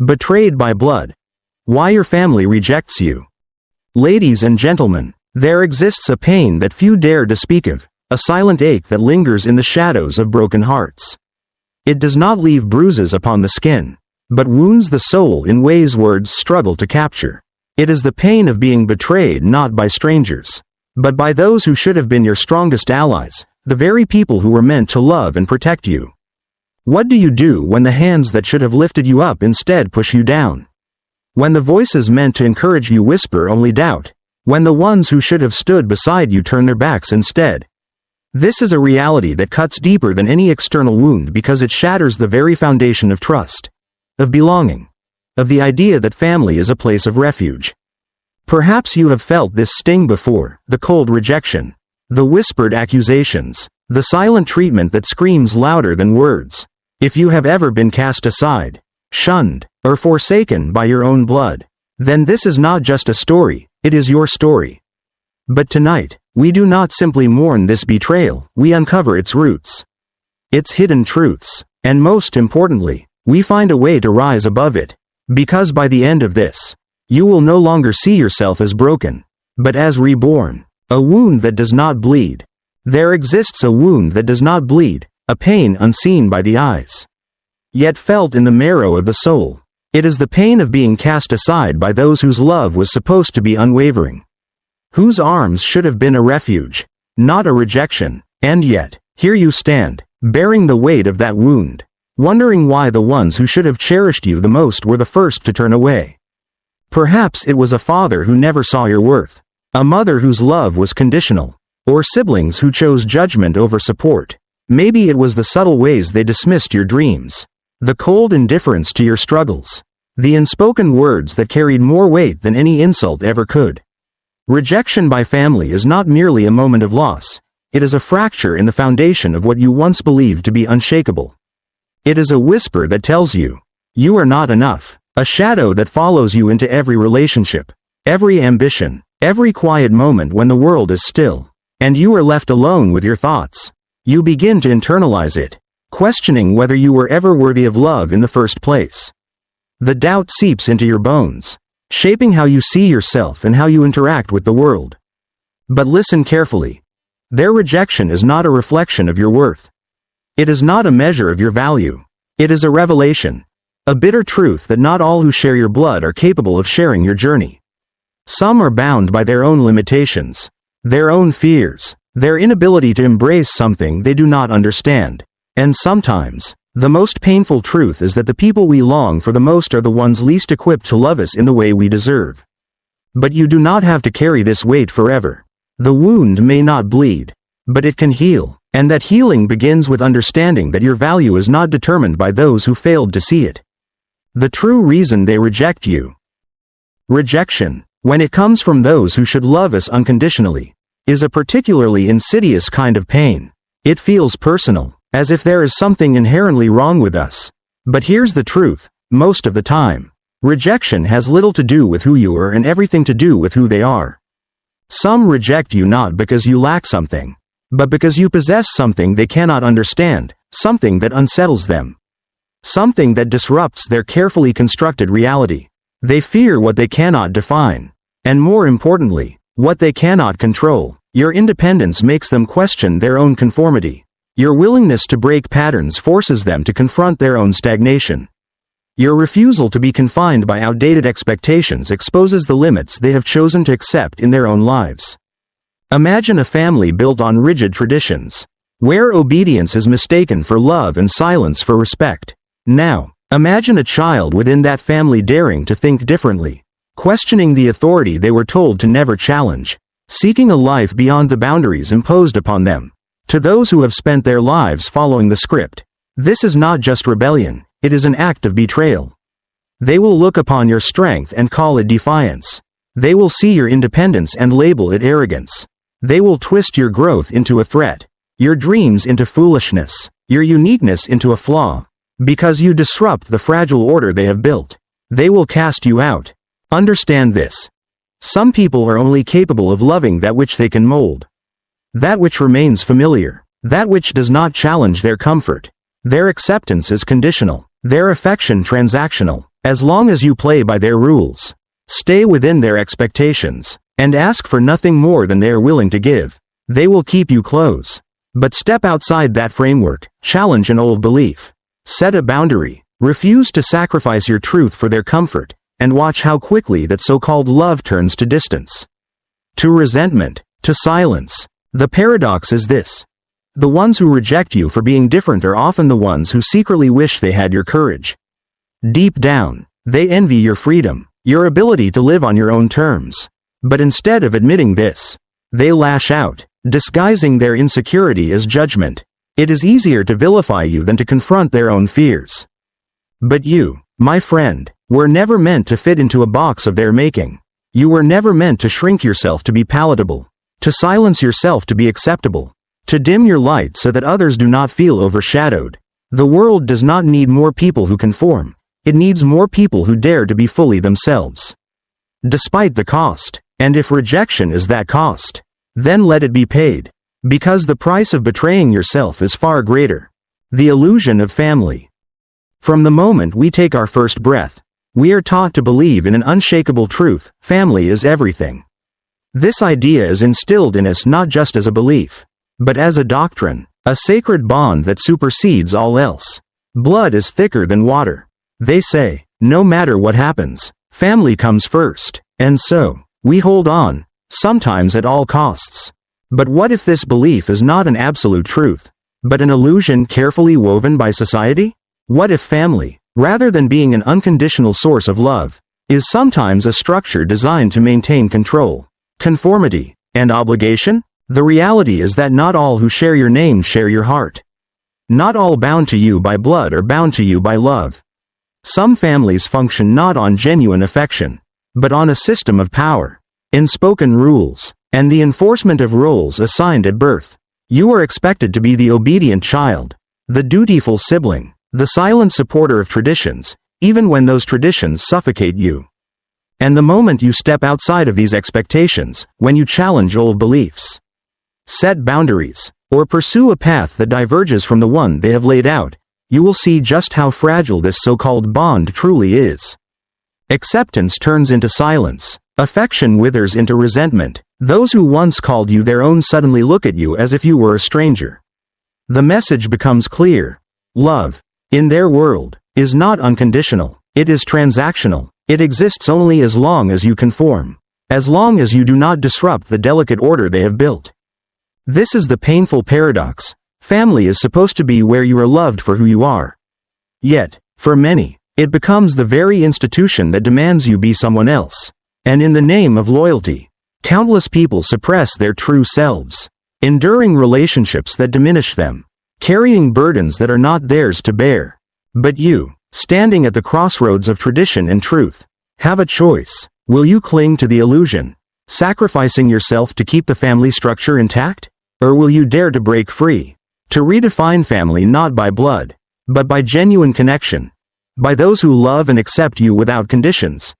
Betrayed by blood. Why your family rejects you. Ladies and gentlemen, there exists a pain that few dare to speak of, a silent ache that lingers in the shadows of broken hearts. It does not leave bruises upon the skin, but wounds the soul in ways words struggle to capture. It is the pain of being betrayed not by strangers, but by those who should have been your strongest allies, the very people who were meant to love and protect you. What do you do when the hands that should have lifted you up instead push you down? When the voices meant to encourage you whisper only doubt? When the ones who should have stood beside you turn their backs instead? This is a reality that cuts deeper than any external wound because it shatters the very foundation of trust, of belonging, of the idea that family is a place of refuge. Perhaps you have felt this sting before, the cold rejection, the whispered accusations, the silent treatment that screams louder than words. If you have ever been cast aside, shunned, or forsaken by your own blood, then this is not just a story, it is your story. But tonight, we do not simply mourn this betrayal, we uncover its roots, its hidden truths, and most importantly, we find a way to rise above it, because by the end of this, you will no longer see yourself as broken, but as reborn, a wound that does not bleed. There exists a wound that does not bleed, a pain unseen by the eyes, yet felt in the marrow of the soul. It is the pain of being cast aside by those whose love was supposed to be unwavering, whose arms should have been a refuge, not a rejection, and yet, here you stand, bearing the weight of that wound, wondering why the ones who should have cherished you the most were the first to turn away. Perhaps it was a father who never saw your worth, a mother whose love was conditional, or siblings who chose judgment over support. Maybe it was the subtle ways they dismissed your dreams, the cold indifference to your struggles, the unspoken words that carried more weight than any insult ever could. Rejection by family is not merely a moment of loss, it is a fracture in the foundation of what you once believed to be unshakable. It is a whisper that tells you, you are not enough, a shadow that follows you into every relationship, every ambition, every quiet moment when the world is still, and you are left alone with your thoughts. You begin to internalize it, questioning whether you were ever worthy of love in the first place. The doubt seeps into your bones, shaping how you see yourself and how you interact with the world. But listen carefully. Their rejection is not a reflection of your worth. It is not a measure of your value. It is a revelation, a bitter truth that not all who share your blood are capable of sharing your journey. Some are bound by their own limitations, their own fears, their inability to embrace something they do not understand. And sometimes, the most painful truth is that the people we long for the most are the ones least equipped to love us in the way we deserve. But you do not have to carry this weight forever. The wound may not bleed, but it can heal, and that healing begins with understanding that your value is not determined by those who failed to see it. The true reason they reject you. Rejection, when it comes from those who should love us unconditionally, is a particularly insidious kind of pain. It feels personal, as if there is something inherently wrong with us. But here's the truth, most of the time, rejection has little to do with who you are and everything to do with who they are. Some reject you not because you lack something, but because you possess something they cannot understand, something that unsettles them, something that disrupts their carefully constructed reality. They fear what they cannot define, and more importantly, what they cannot control. Your independence makes them question their own conformity. Your willingness to break patterns forces them to confront their own stagnation. Your refusal to be confined by outdated expectations exposes the limits they have chosen to accept in their own lives. Imagine a family built on rigid traditions, where obedience is mistaken for love and silence for respect. Now, imagine a child within that family daring to think differently, questioning the authority they were told to never challenge, seeking a life beyond the boundaries imposed upon them. To those who have spent their lives following the script, this is not just rebellion, it is an act of betrayal. They will look upon your strength and call it defiance. They will see your independence and label it arrogance. They will twist your growth into a threat, your dreams into foolishness, your uniqueness into a flaw. Because you disrupt the fragile order they have built, they will cast you out. Understand this. Some people are only capable of loving that which they can mold. That which remains familiar, that which does not challenge their comfort. Their acceptance is conditional, their affection transactional, As long as you play by their rules, stay within their expectations, and ask for nothing more than they are willing to give, they will keep you close. But step outside that framework, challenge an old belief, set a boundary, refuse to sacrifice your truth for their comfort, and watch how quickly that so-called love turns to distance, to resentment, to silence. The paradox is this: the ones who reject you for being different are often the ones who secretly wish they had your courage. Deep down, they envy your freedom, your ability to live on your own terms. But instead of admitting this, they lash out, disguising their insecurity as judgment. It is easier to vilify you than to confront their own fears. But you, my friend, were never meant to fit into a box of their making. You were never meant to shrink yourself to be palatable, to silence yourself to be acceptable, to dim your light so that others do not feel overshadowed. The world does not need more people who conform. It needs more people who dare to be fully themselves, despite the cost. And if rejection is that cost, then let it be paid, because the price of betraying yourself is far greater. The illusion of family. From the moment we take our first breath, we are taught to believe in an unshakable truth: family is everything. This idea is instilled in us not just as a belief, but as a doctrine, a sacred bond that supersedes all else. Blood is thicker than water. They say, no matter what happens, family comes first, and so, we hold on, sometimes at all costs. But what if this belief is not an absolute truth, but an illusion carefully woven by society? What if family, rather than being an unconditional source of love, is sometimes a structure designed to maintain control, conformity, and obligation? The reality is that not all who share your name share your heart. Not all bound to you by blood are bound to you by love. Some families function not on genuine affection, but on a system of power, unspoken rules, and the enforcement of roles assigned at birth. You are expected to be the obedient child, the dutiful sibling, the silent supporter of traditions, even when those traditions suffocate you. And the moment you step outside of these expectations, when you challenge old beliefs, set boundaries, or pursue a path that diverges from the one they have laid out, you will see just how fragile this so-called bond truly is. Acceptance turns into silence. Affection withers into resentment. Those who once called you their own suddenly look at you as if you were a stranger. The message becomes clear. Love, in their world, is not unconditional. It is transactional. It exists only as long as you conform, as long as you do not disrupt the delicate order they have built. This is the painful paradox. Family is supposed to be where you are loved for who you are. Yet, for many, it becomes the very institution that demands you be someone else. And in the name of loyalty, countless people suppress their true selves, enduring relationships that diminish them, carrying burdens that are not theirs to bear. But you, standing at the crossroads of tradition and truth, have a choice. Will you cling to the illusion, sacrificing yourself to keep the family structure intact? Or will you dare to break free, to redefine family not by blood, but by genuine connection, by those who love and accept you without conditions?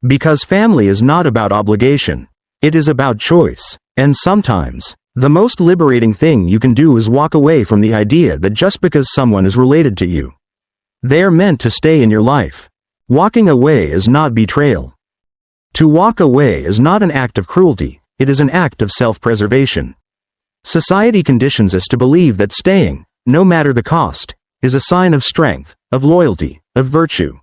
Because family is not about obligation, it is about choice, and sometimes, the most liberating thing you can do is walk away from the idea that just because someone is related to you, they are meant to stay in your life. Walking away is not betrayal. To walk away is not an act of cruelty, it is an act of self-preservation. Society conditions us to believe that staying, no matter the cost, is a sign of strength, of loyalty, of virtue.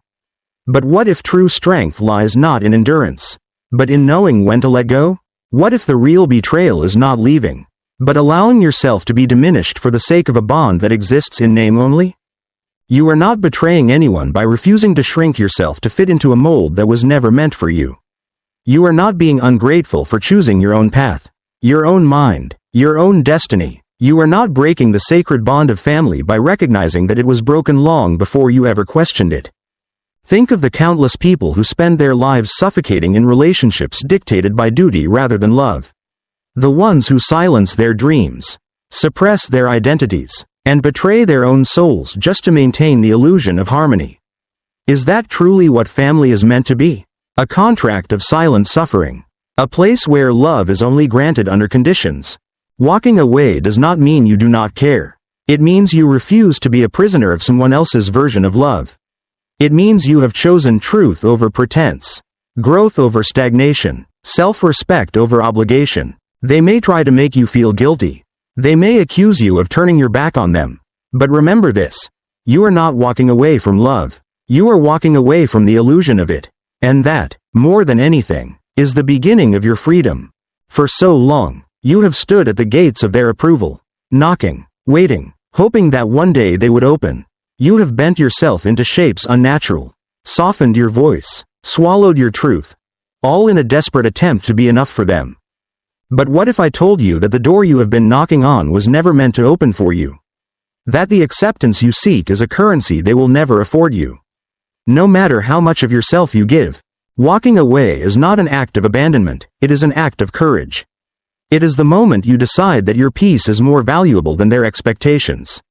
But what if true strength lies not in endurance, but in knowing when to let go? What if the real betrayal is not leaving, but allowing yourself to be diminished for the sake of a bond that exists in name only? You are not betraying anyone by refusing to shrink yourself to fit into a mold that was never meant for you. You are not being ungrateful for choosing your own path, your own mind, your own destiny. You are not breaking the sacred bond of family by recognizing that it was broken long before you ever questioned it. Think of the countless people who spend their lives suffocating in relationships dictated by duty rather than love. The ones who silence their dreams, suppress their identities, and betray their own souls just to maintain the illusion of harmony. Is that truly what family is meant to be? A contract of silent suffering. A place where love is only granted under conditions. Walking away does not mean you do not care. It means you refuse to be a prisoner of someone else's version of love. It means you have chosen truth over pretense, growth over stagnation, self-respect over obligation. They may try to make you feel guilty. They may accuse you of turning your back on them. But remember this. You are not walking away from love. You are walking away from the illusion of it. And that, more than anything, is the beginning of your freedom. For so long, you have stood at the gates of their approval, knocking, waiting, hoping that one day they would open. You have bent yourself into shapes unnatural, softened your voice, swallowed your truth, all in a desperate attempt to be enough for them. But what if I told you that the door you have been knocking on was never meant to open for you? That the acceptance you seek is a currency they will never afford you. No matter how much of yourself you give, walking away is not an act of abandonment, it is an act of courage. It is the moment you decide that your peace is more valuable than their expectations.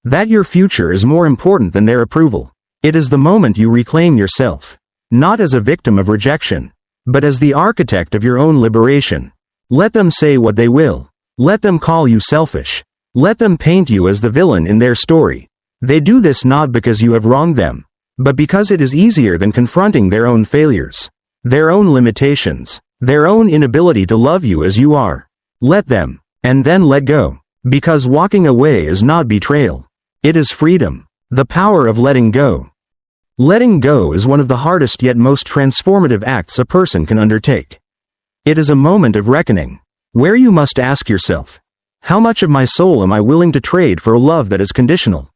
That your future is more important than their approval. It is the moment you reclaim yourself, not as a victim of rejection, but as the architect of your own liberation. Let them say what they will. Let them call you selfish. Let them paint you as the villain in their story. They do this not because you have wronged them, but because it is easier than confronting their own failures, their own limitations, their own inability to love you as you are. Let them, and then let go. Because walking away is not betrayal. It is freedom. The power of letting go. Letting go is one of the hardest yet most transformative acts a person can undertake. It is a moment of reckoning, where you must ask yourself, how much of my soul am I willing to trade for a love that is conditional?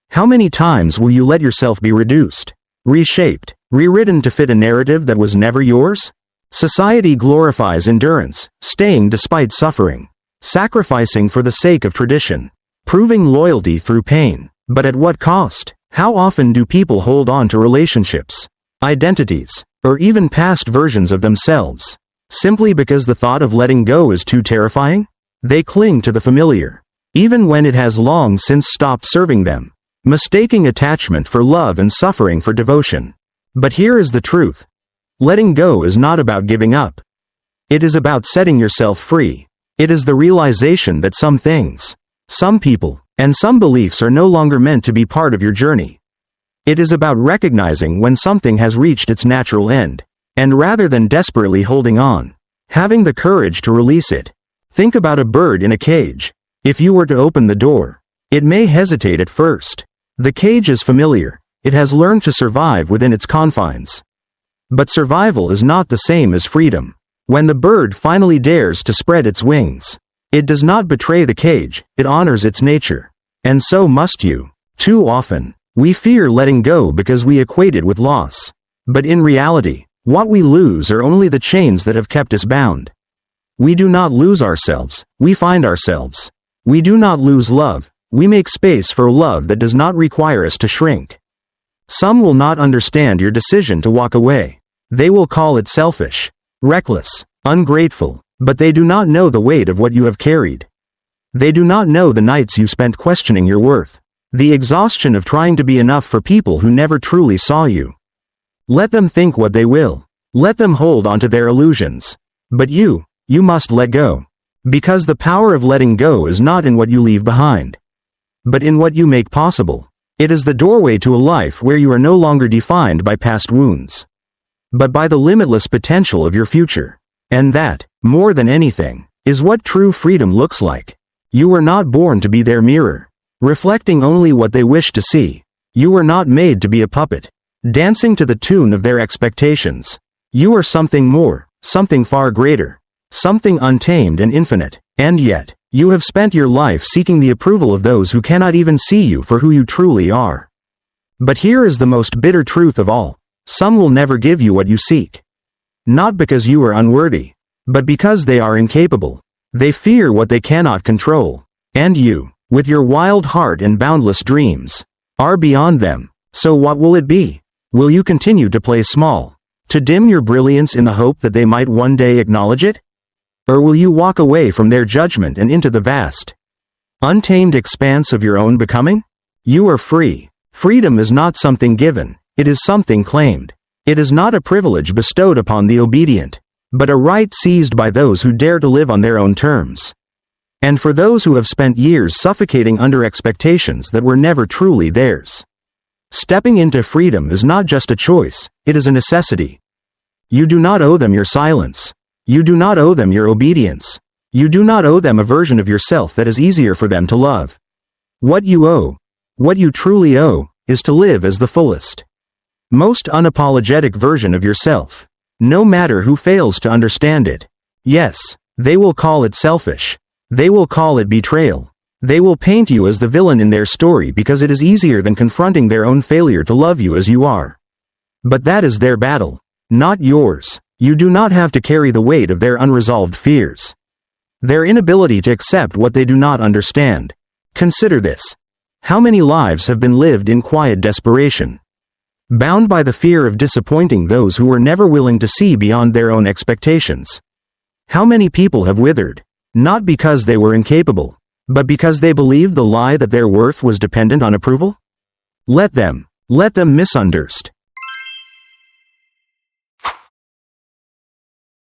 How many times will you let yourself be reduced, reshaped, rewritten to fit a narrative that was never yours? Society glorifies endurance, staying despite suffering, sacrificing for the sake of tradition, proving loyalty through pain. But at what cost? How often do people hold on to relationships, identities, or even past versions of themselves, simply because the thought of letting go is too terrifying? They cling to the familiar, even when it has long since stopped serving them, mistaking attachment for love and suffering for devotion. But here is the truth. Letting go is not about giving up. It is about setting yourself free. It is the realization that some things, some people, and some beliefs are no longer meant to be part of your journey. It is about recognizing when something has reached its natural end, and rather than desperately holding on, having the courage to release it. Think about a bird in a cage. If you were to open the door, it may hesitate at first. The cage is familiar. It has learned to survive within its confines. But survival is not the same as freedom. When the bird finally dares to spread its wings, it does not betray the cage, it honors its nature. And so must you. Too often, we fear letting go because we equate it with loss. But in reality, what we lose are only the chains that have kept us bound. We do not lose ourselves, we find ourselves. We do not lose love, we make space for love that does not require us to shrink. Some will not understand your decision to walk away. They will call it selfish, reckless, ungrateful, but they do not know the weight of what you have carried. They do not know the nights you spent questioning your worth, the exhaustion of trying to be enough for people who never truly saw you. Let them think what they will. Let them hold onto their illusions. But you must let go. Because the power of letting go is not in what you leave behind, but in what you make possible. It is the doorway to a life where you are no longer defined by past wounds, but by the limitless potential of your future. And that, more than anything, is what true freedom looks like. You were not born to be their mirror, reflecting only what they wish to see. You were not made to be a puppet, dancing to the tune of their expectations. You are something more, something far greater, something untamed and infinite. And yet, you have spent your life seeking the approval of those who cannot even see you for who you truly are. But here is the most bitter truth of all. Some will never give you what you seek. Not because you are unworthy, but because they are incapable. They fear what they cannot control. And you, with your wild heart and boundless dreams, are beyond them. So what will it be? Will you continue to play small, to dim your brilliance in the hope that they might one day acknowledge it? Or will you walk away from their judgment and into the vast, untamed expanse of your own becoming? You are free. Freedom is not something given, it is something claimed. It is not a privilege bestowed upon the obedient, but a right seized by those who dare to live on their own terms. And for those who have spent years suffocating under expectations that were never truly theirs, Stepping into freedom is not just a choice, it is a necessity. You do not owe them your silence. You do not owe them your obedience. You do not owe them a version of yourself that is easier for them to love. What you truly owe, is to live as the fullest, most unapologetic version of yourself, no matter who fails to understand it. Yes, they will call it selfish. They will call it betrayal. They will paint you as the villain in their story because it is easier than confronting their own failure to love you as you are. But that is their battle, not yours. You do not have to carry the weight of their unresolved fears, their inability to accept what they do not understand. Consider this. How many lives have been lived in quiet desperation, bound by the fear of disappointing those who were never willing to see beyond their own expectations? How many people have withered, not because they were incapable, but because they believed the lie that their worth was dependent on approval? Let them misunderstand.